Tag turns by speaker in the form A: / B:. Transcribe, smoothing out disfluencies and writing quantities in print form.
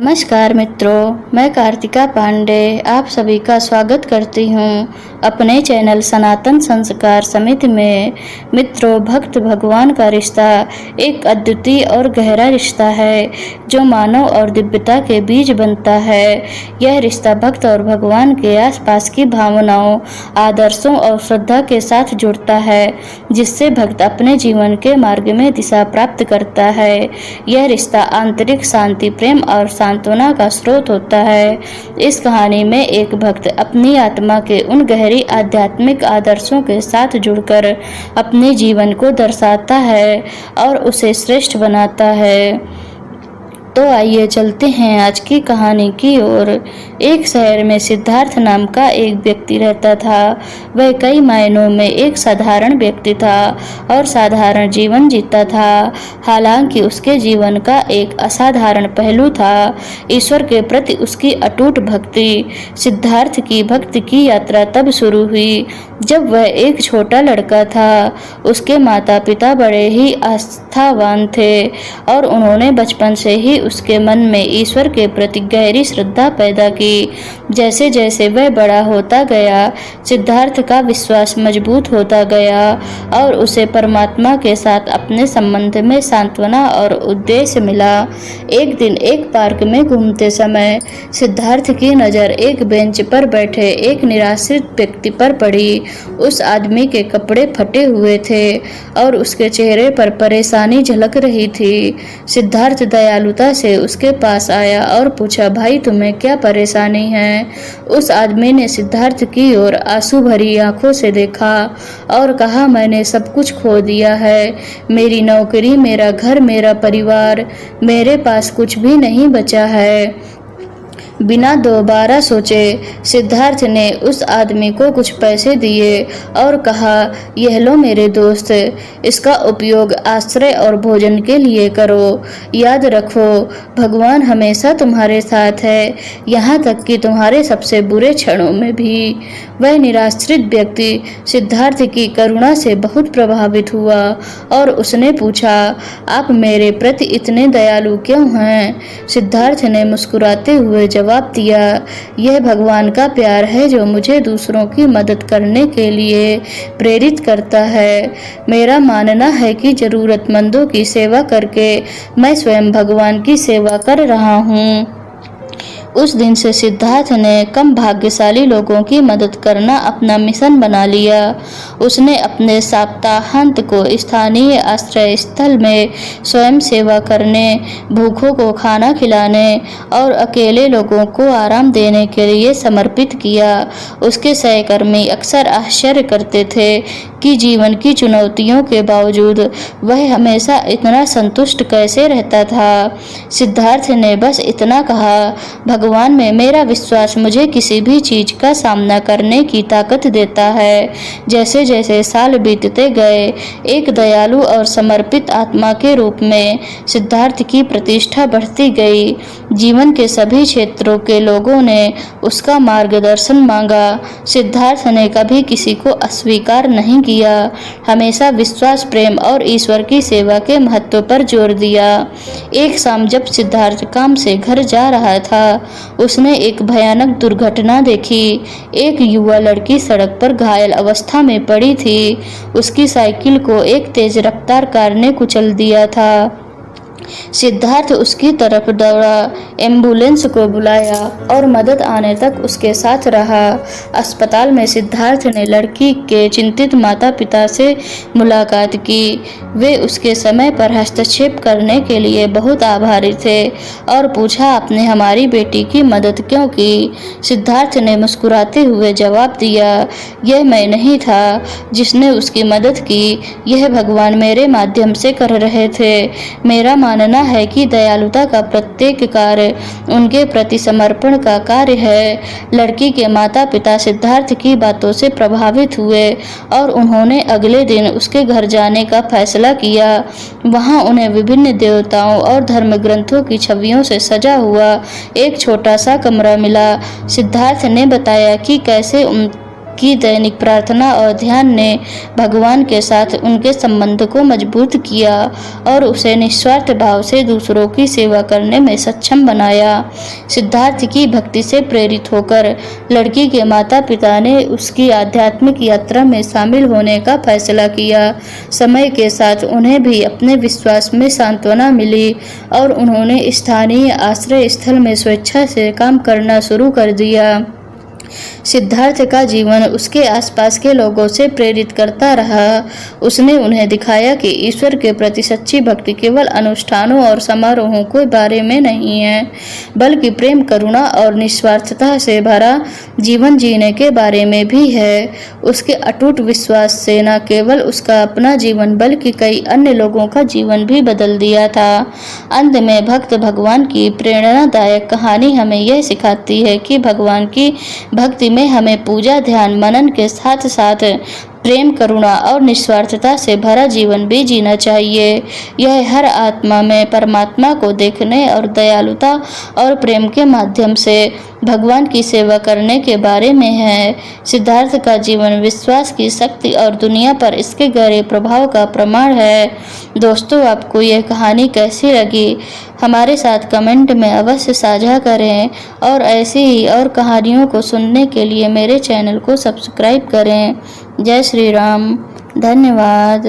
A: नमस्कार मित्रों, मैं कार्तिका पांडे आप सभी का स्वागत करती हूँ अपने चैनल सनातन संस्कार समिति में। मित्रों, भक्त भगवान का रिश्ता एक अद्वितीय और गहरा रिश्ता है जो मानव और दिव्यता के बीच बनता है। यह रिश्ता भक्त और भगवान के आसपास की भावनाओं, आदर्शों और श्रद्धा के साथ जुड़ता है, जिससे भक्त अपने जीवन के मार्ग में दिशा प्राप्त करता है। यह रिश्ता आंतरिक शांति, प्रेम और सांत्वना का स्रोत होता है। इस कहानी में एक भक्त अपनी आत्मा के उन गहरी आध्यात्मिक आदर्शों के साथ जुड़कर अपने जीवन को दर्शाता है और उसे श्रेष्ठ बनाता है। तो आइए चलते हैं आज की कहानी की ओर। एक शहर में सिद्धार्थ नाम का एक व्यक्ति रहता था। वह कई मायनों में एक साधारण व्यक्ति था और साधारण जीवन जीता था। हालांकि उसके जीवन का एक असाधारण पहलू था, ईश्वर के प्रति उसकी अटूट भक्ति। सिद्धार्थ की भक्ति की यात्रा तब शुरू हुई जब वह एक छोटा लड़का था। उसके माता पिता बड़े ही आस्थावान थे और उन्होंने बचपन से ही उसके मन में ईश्वर के प्रति गहरी श्रद्धा पैदा की। जैसे जैसे वह बड़ा होता गया, सिद्धार्थ का विश्वास मजबूत होता गया और उसे परमात्मा के साथ अपने संबंध में सांत्वना और उद्देश्य मिला। एक दिन एक पार्क में घूमते समय सिद्धार्थ की नज़र एक बेंच पर बैठे एक निराश्रित व्यक्ति पर पड़ी। उस आदमी के कपड़े फटे हुए थे और उसके चेहरे पर परेशानी झलक रही थी। सिद्धार्थ दयालुता से उसके पास आया और पूछा, भाई तुम्हें क्या परेशानी है? उस आदमी ने सिद्धार्थ की ओर आंसू भरी आंखों से देखा और कहा, मैंने सब कुछ खो दिया है। मेरी नौकरी, मेरा घर, मेरा परिवार, मेरे पास कुछ भी नहीं बचा है। बिना दोबारा सोचे सिद्धार्थ ने उस आदमी को कुछ पैसे दिए और कहा, यह लो मेरे दोस्त, इसका उपयोग आश्रय और भोजन के लिए करो। याद रखो, भगवान हमेशा तुम्हारे साथ है, यहाँ तक कि तुम्हारे सबसे बुरे क्षणों में भी। वह निराश्रित व्यक्ति सिद्धार्थ की करुणा से बहुत प्रभावित हुआ और उसने पूछा, आप मेरे प्रति इतने दयालु क्यों हैं? सिद्धार्थ ने मुस्कुराते हुए जवाब दिया, यह भगवान का प्यार है जो मुझे दूसरों की मदद करने के लिए प्रेरित करता है। मेरा मानना है कि जरूरतमंदों की सेवा करके मैं स्वयं भगवान की सेवा कर रहा हूँ। उस दिन से सिद्धार्थ ने कम भाग्यशाली लोगों की मदद करना अपना मिशन बना लिया। उसने अपने सप्ताहांत को स्थानीय आश्रय स्थल में स्वयं सेवा करने, भूखों को खाना खिलाने और अकेले लोगों को आराम देने के लिए समर्पित किया। उसके सहकर्मी अक्सर आश्चर्य करते थे कि जीवन की चुनौतियों के बावजूद वह हमेशा इतना संतुष्ट कैसे रहता था। सिद्धार्थ ने बस इतना कहा, भगवान में मेरा विश्वास मुझे किसी भी चीज का सामना करने की ताकत देता है। जैसे जैसे साल बीतते गए, एक दयालु और समर्पित आत्मा के रूप में सिद्धार्थ की प्रतिष्ठा बढ़ती गई। जीवन के सभी क्षेत्रों के लोगों ने उसका मार्गदर्शन मांगा। सिद्धार्थ ने कभी किसी को अस्वीकार नहीं किया, हमेशा विश्वास, प्रेम और ईश्वर की सेवा के महत्व पर जोर दिया। एक शाम जब सिद्धार्थ काम से घर जा रहा था, उसने एक भयानक दुर्घटना देखी। एक युवा लड़की सड़क पर घायल अवस्था में पड़ी थी। उसकी साइकिल को एक तेज रफ्तार कार ने कुचल दिया था। सिद्धार्थ उसकी तरफ दौड़ा, एम्बुलेंस को बुलाया और मदद आने तक उसके साथ रहा। अस्पताल में सिद्धार्थ ने लड़की के चिंतित माता पिता से मुलाकात की। वे उसके समय पर हस्तक्षेप करने के लिए बहुत आभारी थे और पूछा, आपने हमारी बेटी की मदद क्यों की? सिद्धार्थ ने मुस्कुराते हुए जवाब दिया, यह मैं नहीं था जिसने उसकी मदद की, यह भगवान मेरे माध्यम से कर रहे थे। मेरा मानना है कि दयालुता का प्रत्येक कार्य उनके प्रति समर्पण का कार्य है। लड़की के माता पिता सिद्धार्थ की बातों से प्रभावित हुए और उन्होंने अगले दिन उसके घर जाने का फैसला किया। वहां उन्हें विभिन्न देवताओं और धर्म ग्रंथों की छवियों से सजा हुआ एक छोटा सा कमरा मिला। सिद्धार्थ ने बताया कि कैसे की दैनिक प्रार्थना और ध्यान ने भगवान के साथ उनके संबंध को मजबूत किया और उसे निस्वार्थ भाव से दूसरों की सेवा करने में सक्षम बनाया। सिद्धार्थ की भक्ति से प्रेरित होकर लड़की के माता पिता ने उसकी आध्यात्मिक यात्रा में शामिल होने का फैसला किया। समय के साथ उन्हें भी अपने विश्वास में सांत्वना मिली और उन्होंने स्थानीय आश्रय स्थल में स्वेच्छा से काम करना शुरू कर दिया। सिद्धार्थ का जीवन उसके आसपास के लोगों से प्रेरित करता रहा। उसने उन्हें दिखाया कि ईश्वर के प्रति सच्ची भक्ति केवल अनुष्ठानों और समारोहों के बारे में नहीं है, बल्कि प्रेम, करुणा और निस्वार्थता से भरा जीवन जीने के बारे में भी है। उसके अटूट विश्वास से न केवल उसका अपना जीवन बल्कि कई अन्य लोगों का जीवन भी बदल दिया था। अंत में भक्त भगवान की प्रेरणादायक कहानी हमें यह सिखाती है कि भगवान की भक्ति में हमें पूजा, ध्यान, मनन के साथ साथ प्रेम, करुणा और निस्वार्थता से भरा जीवन भी जीना चाहिए। यह हर आत्मा में परमात्मा को देखने और दयालुता और प्रेम के माध्यम से भगवान की सेवा करने के बारे में है। सिद्धार्थ का जीवन विश्वास की शक्ति और दुनिया पर इसके गहरे प्रभाव का प्रमाण है। दोस्तों, आपको यह कहानी कैसी लगी हमारे साथ कमेंट में अवश्य साझा करें और ऐसी ही और कहानियों को सुनने के लिए मेरे चैनल को सब्सक्राइब करें। जय श्री राम। धन्यवाद।